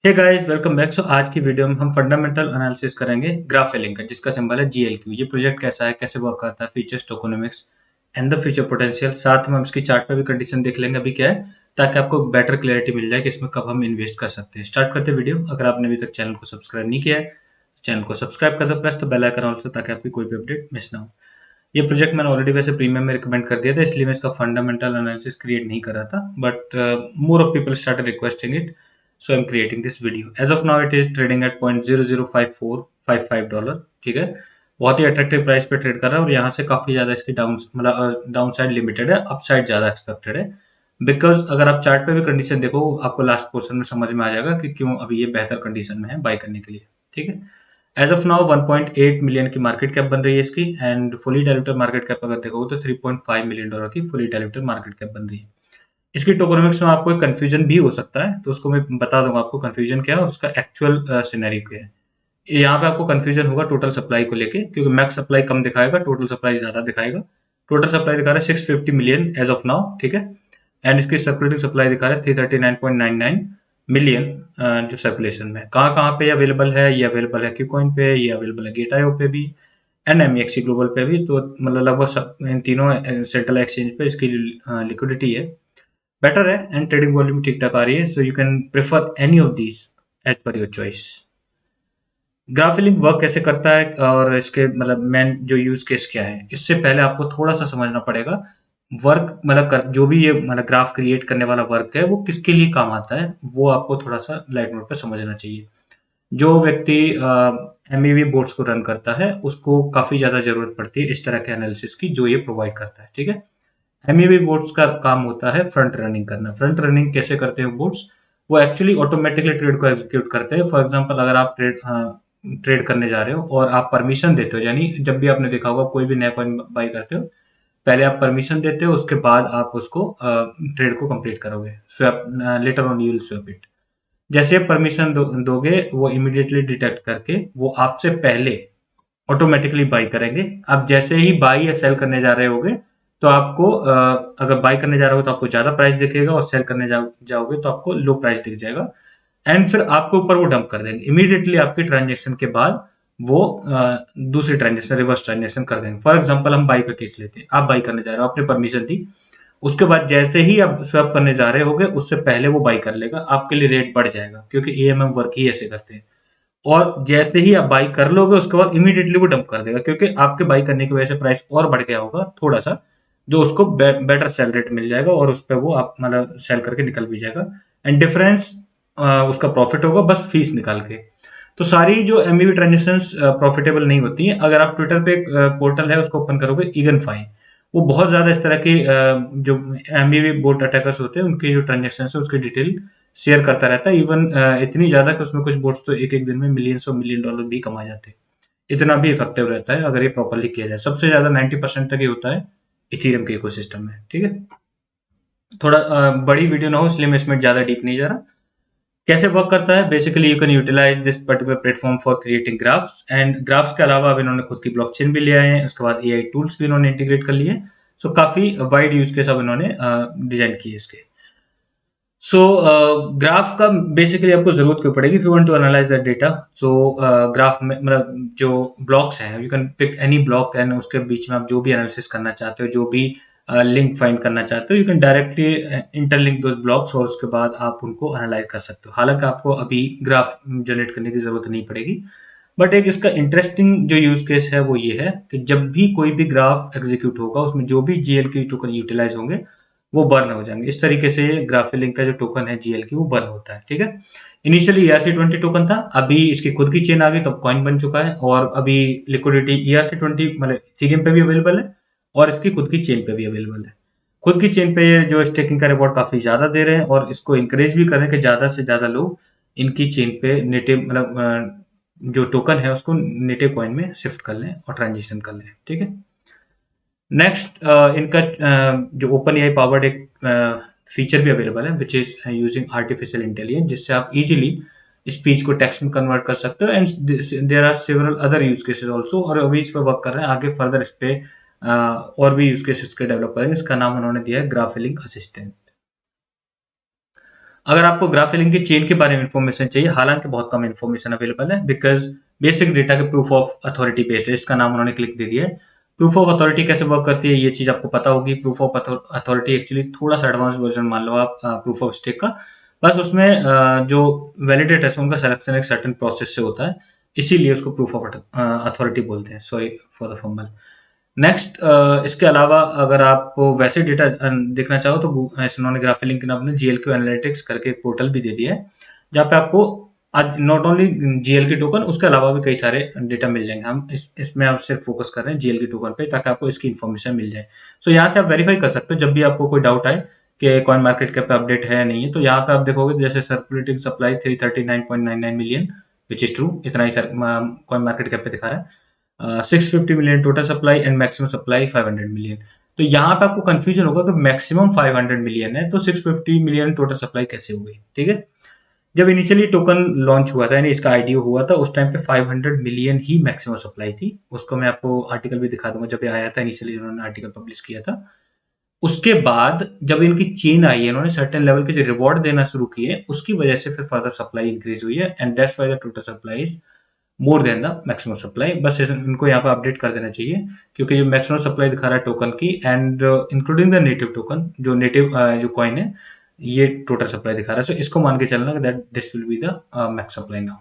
हे guys welcome back. So आज की video में हम फंडामेंटल एनालिसिस करेंगे ग्राफेलिंग का, जिसका सिंबल है जीएलक्यू। ये प्रोजेक्ट कैसा है, कैसे वर्क करता है, features, tokenomics and the future potential. साथ में हम इसकी चार्ट पे भी कंडीशन देख लेंगे अभी क्या है, ताकि आपको बेटर क्लैरिटी मिल जाए कि इसमें कब हम इन्वेस्ट कर सकते हैं। स्टार्ट करते हैं वीडियो। अगर आपने अभी तक चैनल को सब्सक्राइब नहीं किया है, चैनल को सब्सक्राइब कर दो, plus the bell icon also, ताकि आपकी कोई भी अपडेट मिस ना हो। ये प्रोजेक्ट मैंने ऑलरेडी वैसे प्रीमियम में रिकमेंड कर दिया था, इसलिए मैं इसका फंडामेंटल एनालिसिस क्रिएट नहीं कर रहा था, but more of people started requesting it, so I'm creating this video. As of now it is trading at $0.005455। ठीक है, बहुत ही अट्रैक्टिव प्राइस पे ट्रेड कर रहा है और यहाँ से काफी ज्यादा इसकी डाउन साइड लिमिटेड है, अपसाइड ज्यादा एक्सपेक्टेड है। बिकॉज अगर आप चार्ट पे भी कंडीशन देखो, आपको लास्ट पोर्शन में समझ में आ जाएगा कि क्यों अभी ये बेहतर कंडीशन में है बाय करने के लिए। ठीक है, एज ऑफ नाउ 1.8 मिलियन की मार्केट कैप बन रही है इसकी, and fully diluted market cap अगर देखोगे तो $3.5 मिलियन की फुली डायल्यूटेड मार्केट कैप बन रही है। इसकी टोकेनोमिक्स में आपको एक कंफ्यूजन भी हो सकता है, तो उसको मैं बता दूंगा आपको कंफ्यूजन क्या है और उसका एक्चुअल सिनेरियो क्या है। यहाँ पे आपको कंफ्यूजन होगा टोटल सप्लाई को लेके, क्योंकि मैक्स सप्लाई कम दिखाएगा, टोटल सप्लाई ज्यादा दिखाएगा। टोटल सप्लाई दिखा रहा है 650 मिलियन एज ऑफ नाउ। ठीक है, एंड इसकी सर्कुलेटिंग सप्लाई दिखा रहा है 339.99 मिलियन। जो सर्कुलेशन में कहाँ कहाँ पे अवेलेबल है, ये अवेलेबल है क्यूकॉइन पे, ये अवेलेबल है गेट.io पे भी, एंड एमईएक्सी ग्लोबल पे भी। तो मतलब लगभग सब इन तीनों सेंट्रल एक्सचेंज पे इसकी लिक्विडिटी है, बेटर है, एंड ट्रेडिंग वॉल्यूम ठीक ठाक आ रही है। So you can prefer any of these as per your choice. GraphLinq work कैसे करता है और इसके मतलब मेन जो यूज केस क्या है, इससे पहले आपको थोड़ा सा समझना पड़ेगा। वर्क मतलब जो भी ये मतलब ग्राफ क्रिएट करने वाला वर्क है, वो किसके लिए काम आता है, वो आपको थोड़ा सा लाइट मोड पे समझना चाहिए। जो व्यक्ति एमईवी बोर्ड्स को रन करता है, उसको काफी ज्यादा जरूरत पड़ती है इस तरह के एनालिसिस की जो ये प्रोवाइड करता है। ठीक है, एमईवी बोर्ड्स का काम होता है फ्रंट रनिंग करना। फ्रंट रनिंग कैसे करते हैं बोर्ड्स, वो एक्चुअली ऑटोमेटिकली ट्रेड को एग्जीक्यूट करते हैं। फॉर एग्जांपल अगर आप ट्रेड करने जा रहे हो और आप परमिशन देते हो, यानी जब भी आपने देखा होगा कोई भी नया कॉइन बाई करते हो, पहले आप परमिशन देते हो, उसके बाद आप उसको ट्रेड को कंप्लीट करोगे। Swap later on you will swap it. जैसे आप परमिशन दोगे, वो इमीडिएटली डिटेक्ट करके वो आपसे पहले ऑटोमेटिकली बाई करेंगे। आप जैसे ही बाई या सेल करने जा रहे होगे, तो आपको अगर बाई करने जा रहे हो तो आपको ज्यादा प्राइस दिखेगा, और सेल करने जाओगे तो आपको लो प्राइस दिख जाएगा। एंड फिर आपके ऊपर वो डंप कर देंगे इमीडिएटली आपकी ट्रांजेक्शन के बाद। वो दूसरी ट्रांजेक्शन, रिवर्स ट्रांजेक्शन कर देंगे। फॉर एग्जांपल हम बाई का केस लेते हैं, आप बाई करने जा रहे हो, आपने परमिशन दी, उसके बाद जैसे ही आप स्वैप करने जा रहे होगे, उससे पहले वो बाई कर लेगा, आपके लिए रेट बढ़ जाएगा, क्योंकि एएमएम वर्क ही ऐसे करते हैं। और जैसे ही आप बाई कर लोगे, उसके बाद इमीडिएटली वो डंप कर देगा, क्योंकि आपके बाई करने की वजह से प्राइस और बढ़ गया होगा थोड़ा सा, जो उसको बेटर सेल रेट मिल जाएगा, और उस पर वो आप मतलब सेल करके निकल भी जाएगा। एंड डिफरेंस उसका प्रॉफिट होगा, बस फीस निकाल के। तो सारी जो एमईवी ट्रांजेक्शन प्रॉफिटेबल नहीं होती हैं। अगर आप ट्विटर पे पोर्टल है उसको ओपन करोगे, ईगन फाइन, वो बहुत ज्यादा इस तरह की जो एमईवी बोट अटैकर्स होते हैं, उनकी जो ट्रांजेक्शन है उसकी डिटेल शेयर करता रहता है। इवन इतनी ज्यादा कि उसमें कुछ बोट्स तो एक एक दिन में मिलियंस और मिलियन डॉलर भी कमा जाते हैं। इतना भी इफेक्टिव रहता है अगर ये प्रॉपरली किया जाए। सबसे ज्यादा 90% तक ये होता है इथीरियम के इकोसिस्टम में। ठीक है, थोड़ा बड़ी वीडियो ना हो, इसलिए मैं इसमें ज्यादा डीप नहीं जा रहा। कैसे वर्क करता है, basically you can utilise this particular platform for creating graphs. And graphs के अलावा अब इन्होंने खुद की ब्लॉकचेन भी ले आए हैं, उसके बाद एआई टूल्स भी इन्होंने इंटीग्रेट कर लिए। सो काफी वाइड यूज केस अब इन्होंने डिजाइन किए इसके। सो ग्राफ का बेसिकली आपको जरूरत क्यों पड़ेगी, if you want to analyse that data. So graph में मतलब जो ब्लॉक्स हैं, you can pick any block, and उसके बीच में आप जो भी एनालिसिस करना चाहते हो, जो भी लिंक फाइंड करना चाहते हो, you can directly interlink those blocks, और उसके बाद आप उनको एनालाइज कर सकते हो। हालांकि आपको अभी ग्राफ जनरेट करने की जरूरत नहीं पड़ेगी, बट एक इसका इंटरेस्टिंग जो यूज केस है वो ये है कि जब भी कोई भी ग्राफ एग्जीक्यूट होगा, उसमें जो भी जीएल की टोकन यूटिलाइज होंगे, वो बर्न हो जाएंगे। इस तरीके से ग्राफिलिंक का जो टोकन है जीएल की, वो बर्न होता है। ठीक है, इनिशियली ERC20 टोकन था, अभी इसकी खुद की चेन आ गई तो कॉइन बन चुका है, और अभी लिक्विडिटी ERC20 मतलब इथेरियम पे भी अवेलेबल है, और इसकी खुद की चेन पे भी अवेलेबल है। खुद की चेन पे जो स्टेकिंग का रिवॉर्ड काफी ज्यादा दे रहे हैं, और इसको इंकरेज भी कर रहे हैं कि ज्यादा से ज्यादा लोग इनकी चेन पे नेटिव मतलब जो टोकन है उसको नेटिव कॉइन में शिफ्ट कर लें और ट्रांजिशन कर लें। ठीक है, नेक्स्ट इनका जो ओपन एआई पावर्ड एक फीचर भी अवेलेबल है, which is using artificial intelligence, जिससे आप इजीली स्पीच को टेक्स्ट में कन्वर्ट कर सकते हो। And there are several other use cases also, और अभी इस पर वर्क कर रहे हैं, आगे फर्दर इस पे और भी यूज केसेस के डेवलप करेंगे। इसका नाम उन्होंने दिया है ग्राफिलिंग असिस्टेंट। अगर आपको ग्राफिलिंक की चेन के बारे में इन्फॉर्मेशन चाहिए, हालांकि बहुत कम इन्फॉर्मेशन अवेलेबल है, बिकॉज बेसिक डेटा के प्रूफ ऑफ अथॉरिटी बेस्ड है, इसका नाम उन्होंने क्लिक दे दिया है। प्रूफ ऑफ अथॉरिटी कैसे वर्क करती है ये चीज आपको पता होगी। प्रूफ ऑफ अथॉरिटी एक्चुअली थोड़ा सा एडवांस वर्जन मान लो आप प्रूफ ऑफ स्टेक का। बस उसमें जो वैलिडेटर्स है उनका सिलेक्शन एक सर्टेन प्रोसेस से होता है, इसीलिए उसको प्रूफ ऑफ अथॉरिटी बोलते हैं। Sorry for the fumble. Next, इसके अलावा अगर आप वैसे डेटा देखना चाहो तो इन्होंने ग्राफिलिंक ने अपने जीएलक्यू एनालिटिक्स करके एक पोर्टल भी दे दिया है, जहाँ पे आपको नॉट ओनली जीएल की टोकन, उसके अलावा भी कई सारे डेटा मिल जाएंगे। हम इसमें आप सिर्फ फोकस कर रहे हैं जीएल की टोकन पे, ताकि आपको इसकी इन्फॉर्मेशन मिल जाए। सो यहाँ से आप वेरीफाई कर सकते हो जब भी आपको कोई डाउट आए कि कॉइन मार्केट कैप पे अपडेट है या नहीं है। तो यहाँ पे आप देखोगे जैसे circulating supply 339.99 million, which is true, इतना ही कॉइन मार्केट कैप पे दिखा रहा है। 650 million total supply and maximum supply 500 million. तो यहाँ पे आपको कंफ्यूजन होगा कि मैक्सिमम 500 मिलियन है तो 650 मिलियन टोटल सप्लाई कैसे हो गई, ठीक है। जब इनिशियली टोकन लॉन्च हुआ था, यानी इसका आईडीओ हुआ था, उस टाइम पे 500 मिलियन ही मैक्सिमम सप्लाई थी। उसको मैं आपको आर्टिकल भी दिखा दूंगा, जब ये आया था इनिशियली इन्होंने आर्टिकल पब्लिश किया था। उसके बाद जब इनकी चेन आई है, इन्होंने सर्टेन लेवल के जो रिवॉर्ड देना शुरू किए, उसकी वजह से फिर फर्दर सप्लाई इंक्रीज हुई है, and that's why the total supply is more than the maximum supply. बस इनको यहाँ पे अपडेट कर देना चाहिए, क्योंकि जो मैक्सिमम सप्लाई दिखा रहा है टोकन की, and including the native token, जो नेटिव जो कॉइन है, ये टोटल सप्लाई दिखा रहा है। सो इसको मान के चलना that this will be the max supply now.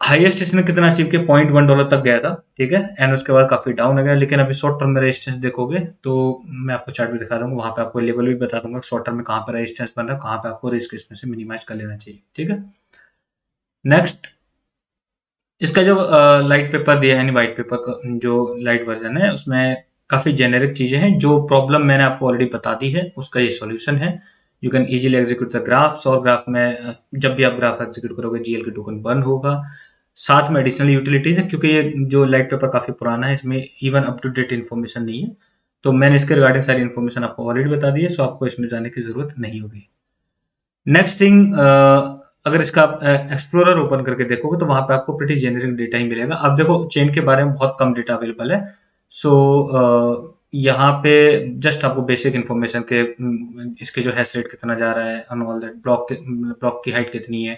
Highest इसने कितना अचीव किया, $0.1 तक गया था, ठीक है, एंड उसके बाद काफी डाउन हो गया। लेकिन अभी शॉर्ट टर्म में रेजिस्टेंस देखोगे तो मैं आपको चार्ट भी दिखा दूंगा, वहां पे आपको लेवल भी बता दूंगा शॉर्ट टर्म में कहाँ पर रेजिस्टेंस बन रहा है, कहाँ पे आपको रिस्क इसमें से मिनिमाइज कर लेना चाहिए, ठीक है। नेक्स्ट, इसका जो लाइट पेपर दिया है, यानी व्हाइट पेपर का जो लाइट वर्जन है, उसमें काफ़ी जेनेरिक चीज़ें हैं। जो प्रॉब्लम मैंने आपको ऑलरेडी बता दी है उसका ये सॉल्यूशन है। You can easily execute the graphs, और ग्राफ में जब भी आप ग्राफ एग्जीक्यूट करोगे जीएल की टोकन बर्न होगा। साथ में एडिशनल यूटिलिटीज है, क्योंकि ये जो लाइट पेपर काफ़ी पुराना है, इसमें even up to date information नहीं है, तो मैंने इसके रिगार्डिंग सारी इन्फॉर्मेशन आपको ऑलरेडी बता दी है, सो आपको इसमें जाने की ज़रूरत नहीं होगी। नेक्स्ट थिंग, अगर इसका आप एक्सप्लोरर ओपन करके देखोगे तो वहां पे आपको प्रीटी जेनरिक डेटा ही मिलेगा। अब देखो चेन के बारे में बहुत कम डेटा अवेलेबल है, सो यहाँ पे जस्ट आपको बेसिक इन्फॉर्मेशन के इसके जो हैश रेट कितना जा रहा है, एंड ऑल दैट, ब्लॉक की हाइट कितनी है,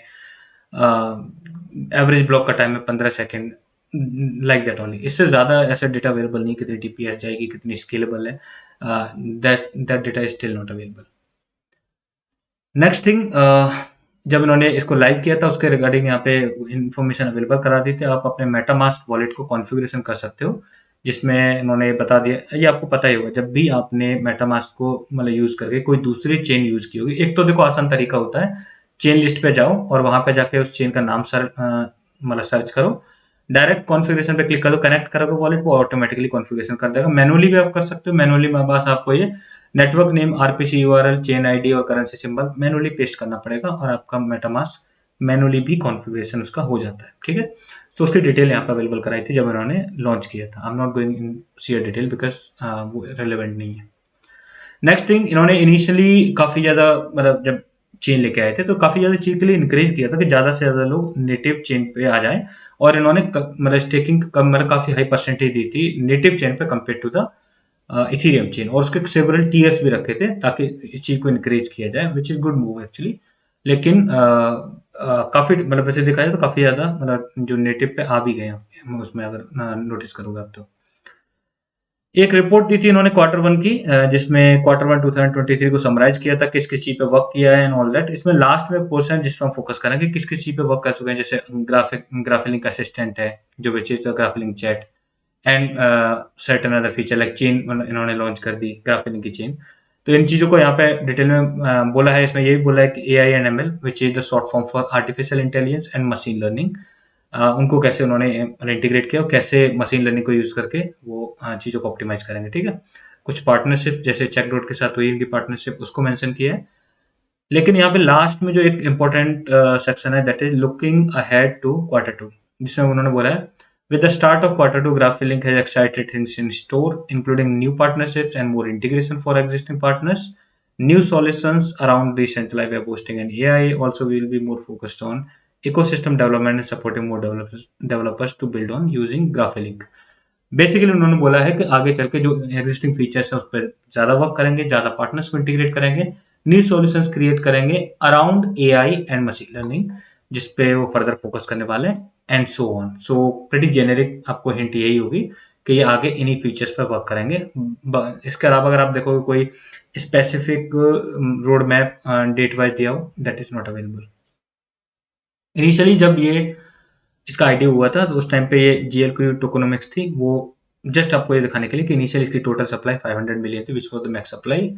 एवरेज ब्लॉक का टाइम है 15 सेकेंड, लाइक दैट ओनली। इससे ज़्यादा ऐसा डेटा अवेलेबल नहीं, कितनी टीपीएस जाएगी, कितनी स्केलेबल है, that data is still not available. Next thing, जब इन्होंने इसको लाइव किया था उसके रिगार्डिंग यहाँ पे इन्फॉर्मेशन अवेलेबल करा दी थी। आप अपने मेटामास्क वॉलेट को कॉन्फ़िगरेशन कर सकते हो, जिसमें इन्होंने बता दिया, ये आपको पता ही होगा, जब भी आपने मेटामास्क को मतलब यूज़ करके कोई दूसरी चेन यूज़ की होगी, एक तो देखो आसान तरीका होता है, चेन लिस्ट पे जाओ और वहाँ पे जाके उस चेन का नाम मतलब सर्च करो, डायरेक्ट कॉन्फ़िगरेशन पे क्लिक करो, कनेक्ट करोगे वॉलेट को, ऑटोमेटिकली कॉन्फ़िगरेशन कर देगा। मैनुअली भी आप कर सकते हो, मैनुअली में बस आपको ये network name, RPC URL, chain ID और करेंसी सिंबल मैनुअली पेस्ट करना पड़ेगा, और आपका मेटामास्क मैनुअली भी कॉन्फ़िगरेशन उसका हो जाता है, ठीक है। तो उसकी डिटेल यहाँ पे अवेलेबल कराई थी जब इन्होंने लॉन्च किया था। I am not going in share detail because वो रेलेवेंट नहीं है। नेक्स्ट थिंग, इन्होंने इनिशियली काफ़ी ज़्यादा मतलब जब चेन लेके आए थे तो काफ़ी ज़्यादा चीज़ के लिए इंकरेज किया था कि ज़्यादा से ज़्यादा लोग नेटिव चेन पे आ जाएं, और इन्होंने मतलब स्टेकिंग मतलब काफ़ी हाई परसेंटेज दी थी नेटिव चेन पे compare to the Ethereum chain, और उसके सेवरल टीयर्स भी रखे थे ताकि इस चीज़ को इनकरेज किया जाए, which is good move actually. लेकिन काफ़ी मतलब वैसे देखा जाए तो काफ़ी ज़्यादा मतलब जो नेटिव पे आ भी गए हैं उसमें, अगर नोटिस करोगे आप तो। एक रिपोर्ट दी थी इन्होंने Q1 की, जिसमें Q1 2023 को समराइज किया था, किस किस चीज पे वर्क किया है एंड ऑल दैट। इसमें लास्ट में एक पोर्शन है जिस पर हम फोकस करेंगे, किस किस चीज पे वर्क कर चुके हैं, जैसे ग्राफिलिंक असिस्टेंट है जो which is GraphLinq chat, and certain other feature like chain इन्होंने लॉन्च कर दी, ग्राफिलिंक की चेन। तो इन चीज़ों को यहाँ पे डिटेल में बोला है। इसमें यही बोला है कि AI and ML which is the short form for artificial intelligence and machine learning, उनको कैसे उन्होंने इंटीग्रेट किया और कैसे मशीन लर्निंग को यूज़ करके वो चीज़ों को ऑप्टिमाइज करेंगे, ठीक है। कुछ पार्टनरशिप जैसे चेकडॉट के साथ हुई इनकी पार्टनरशिप, उसको मेंशन किया है। लेकिन यहाँ पे लास्ट में जो एक इम्पोर्टेंट सेक्शन है, that is looking ahead to Q2, जिसमें उन्होंने बोला है with the start of Q2, GraphLink has excited things in store, including new partnerships and more integration for existing partners. New solutions around decentralized web hosting and AI. Also, we will be more focused on ecosystem development and supporting more developers to build on using GraphLink. Basically उन्होंने बोला है कि आगे चल के जो existing features है उस पर ज़्यादा वर्क करेंगे, ज़्यादा पार्टनर्स को इंटीग्रेट करेंगे, न्यू सॉल्यूशंस क्रिएट करेंगे around AI and machine learning, जिसपे वो फर्दर फोकस करने वाले हैं, and so on. So pretty generic आपको हिंट यही होगी कि ये आगे इन्हीं फीचर्स पर वर्क करेंगे। इसके अलावा अगर आप देखोगे कोई specific road map date wise दिया हो, that is not available. Initially जब ये इसका आइडिया हुआ था तो उस टाइम पे ये जीएल टोकोनोमिक्स थी, वो जस्ट आपको ये दिखाने के लिए कि इनिशियल इसकी टोटल सप्लाई 500 मिलियन थी, which was the max supply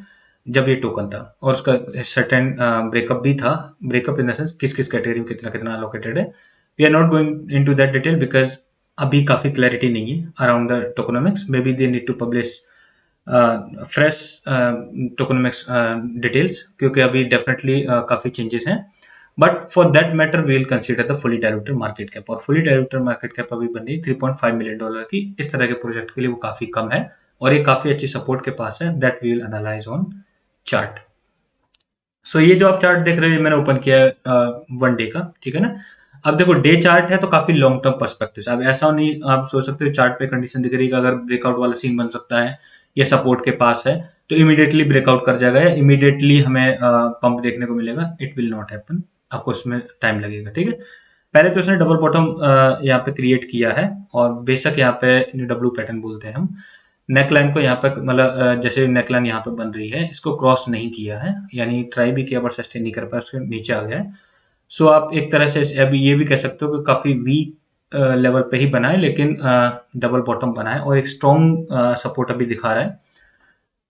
जब ये टोकन था, और उसका सर्टेन ब्रेकअप भी था। ब्रेकअप इन द सेंस किस किस कैटेगरी में कितना कितना अलोकेटेड है। We are not going into that detail because अभी काफी क्लैरिटी नहीं है around the tokenomics. Maybe they need to publish fresh tokenomics details, क्योंकि अभी डेफिनेटली काफी चेंजेस हैं। But for that matter we will consider the fully diluted market cap, और fully diluted market cap अभी बन रही है $3.5 मिलियन की। इस तरह के प्रोजेक्ट के लिए वो काफी कम है और ये काफी अच्छी सपोर्ट के पास है। That we will analyse on chart. So ये जो आप चार्ट देख रहे हो, मैंने ओपन किया है 1 डे का, ठीक है ना। अब देखो डे चार्ट है तो काफी लॉन्ग टर्म पर्सपेक्टिव। अब ऐसा नहीं आप सोच सकते हो चार्ट पे कंडीशन दिख रही है कि अगर ब्रेकआउट वाला सीन बन सकता है या सपोर्ट के पास है तो इमीडिएटली ब्रेकआउट कर जाएगा या इमीडिएटली हमें पंप देखने को मिलेगा। इट विल नॉट हैपन, आपको इसमें टाइम लगेगा, ठीक है। पहले तो उसने डबल बॉटम यहाँ पे क्रिएट किया है, और बेशक यहाँ पे डब्ल्यू पैटर्न बोलते हैं हम, नेकलाइन को यहाँ पे मतलब जैसे नेकलाइन यहाँ पे बन रही है, इसको क्रॉस नहीं किया है, यानी ट्राई भी किया बट सस्टेन नहीं कर पाया, उसके नीचे आ गया है। सो आप एक तरह से अभी ये भी कह सकते हो कि काफी वीक लेवल पे ही बना है, लेकिन डबल बॉटम बना है और एक स्ट्रॉन्ग सपोर्ट अभी दिखा रहा है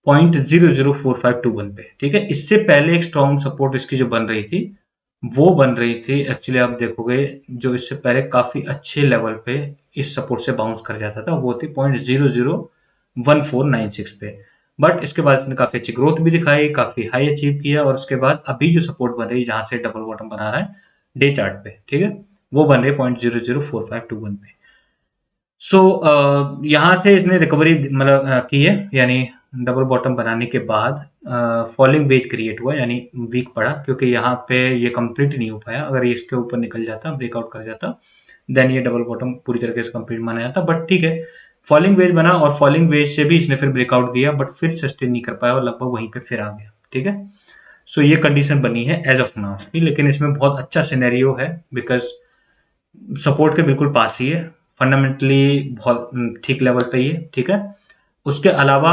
0.004521 पे, ठीक है। इससे पहले एक स्ट्रॉन्ग सपोर्ट इसकी जो बन रही थी वो बन रही थी एक्चुअली, आप देखोगे जो इससे पहले काफी अच्छे लेवल पे इस सपोर्ट से बाउंस कर जाता था, वो थी 0.001496 पे। बट इसके बाद इसने काफी अच्छी ग्रोथ भी दिखाई, काफी हाई अचीव किया, और उसके बाद अभी जो सपोर्ट बन रही है जहां से डबल बॉटम बना रहा है डे चार्ट पे, ठीक है, वो बन रही है 0.004521 पे। सो यहाँ से इसने रिकवरी मतलब की है, यानी डबल बॉटम बनाने के बाद फॉलिंग वेज क्रिएट हुआ, यानी वीक पड़ा, क्योंकि यहाँ पे ये कंप्लीट नहीं हो पाया। अगर ये इसके ऊपर निकल जाता, ब्रेकआउट कर जाता, देन ये डबल बॉटम पूरी तरीके से कंप्लीट माना जाता। बट ठीक है, फॉलिंग वेज बना और फॉलिंग वेज से भी इसने फिर ब्रेकआउट दिया, बट फिर सस्टेन नहीं कर पाया और लगभग वहीं पे फिर आ गया, ठीक है। सो ये कंडीशन बनी है एज ऑफ नाउ, लेकिन इसमें बहुत अच्छा सिनेरियो है बिकॉज सपोर्ट के बिल्कुल पास ही है, फंडामेंटली बहुत ठीक लेवल पे ही है, ठीक है। उसके अलावा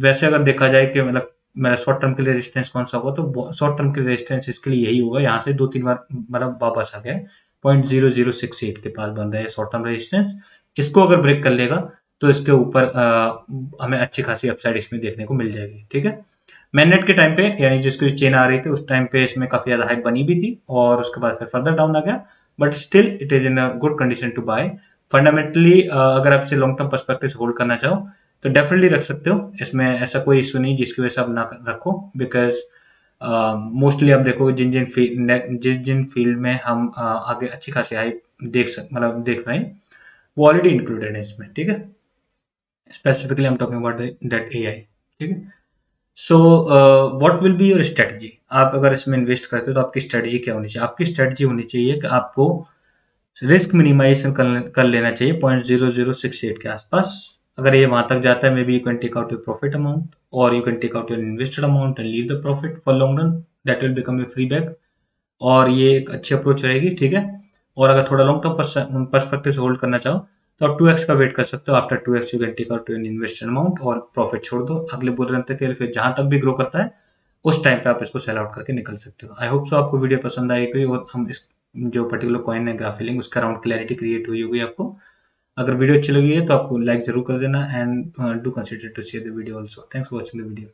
वैसे अगर देखा जाए कि मतलब मेरा शॉर्ट टर्म के लिए रेजिस्टेंस कौन सा होगा, तो शॉर्ट टर्म के लिए रेजिस्टेंस इसके लिए यही होगा, यहाँ से 2-3 बार मतलब वापस आ गया 0.0068 के पास बन रहा है शॉर्ट टर्म रेजिस्टेंस। इसको अगर ब्रेक कर लेगा तो इसके ऊपर हमें अच्छी खासी अपसाइड इसमें देखने को मिल जाएगी, ठीक है। मैननेट के टाइम पे, यानी जिसकी चेन आ रही थी उस टाइम पे इसमें काफी ज्यादा हाइप बनी भी थी और उसके बाद फिर फर्दर डाउन आ गया, but still it is in a good condition to buy. Fundamentally अगर आप इसे लॉन्ग टर्म पर्सपेक्टिव से होल्ड करना चाहो तो डेफिनेटली रख सकते हो, इसमें ऐसा कोई इशू नहीं जिसकी वजह से आप ना रखो, बिकॉज मोस्टली आप देखोगे जिन जिन फील्ड में हम आगे अच्छी खासी हाइप मतलब देख रहे हैं वो ऑलरेडी इंक्लूडेड है इसमें, ठीक है। Specifically I am talking about that AI, ठीक है। So what will be your strategy? आप अगर इसमें इन्वेस्ट करते हो तो आपकी स्ट्रेटजी क्या होनी चाहिए? आपकी स्ट्रेटजी होनी चाहिए कि आपको रिस्क मिनिमाइजेशन कर लेना चाहिए 0.0068 के आसपास। अगर ये वहां तक जाता है, maybe you can take out your profit amount और you can take out your invested amount and leave the profit for long run, that will become a free bag, और ये एक अच्छी अप्रोच रहेगी, ठीक है। और अगर थोड़ा लॉन्ग टर्म पर्सपेक्टिव से होल्ड करना चाहो तो आप 2x का वेट कर सकते हो। After 2x you can take out your invested amount और प्रॉफिट छोड़ दो अगले बुल रन तक के लिए, फिर जहां तक भी ग्रो करता है उस टाइम पे आप इसको सेल आउट करके निकल सकते हो। आई होप सो आपको वीडियो पसंद आएगी और हम इस जो पर्टिकुलर कॉइन है ग्राफिलिंग, उसका अराउंड क्लैरिटी क्रिएट हुई होगी आपको। अगर वीडियो अच्छी लगी है तो आपको लाइक जरूर कर देना and do consider to share the video also. Thanks for watching the video.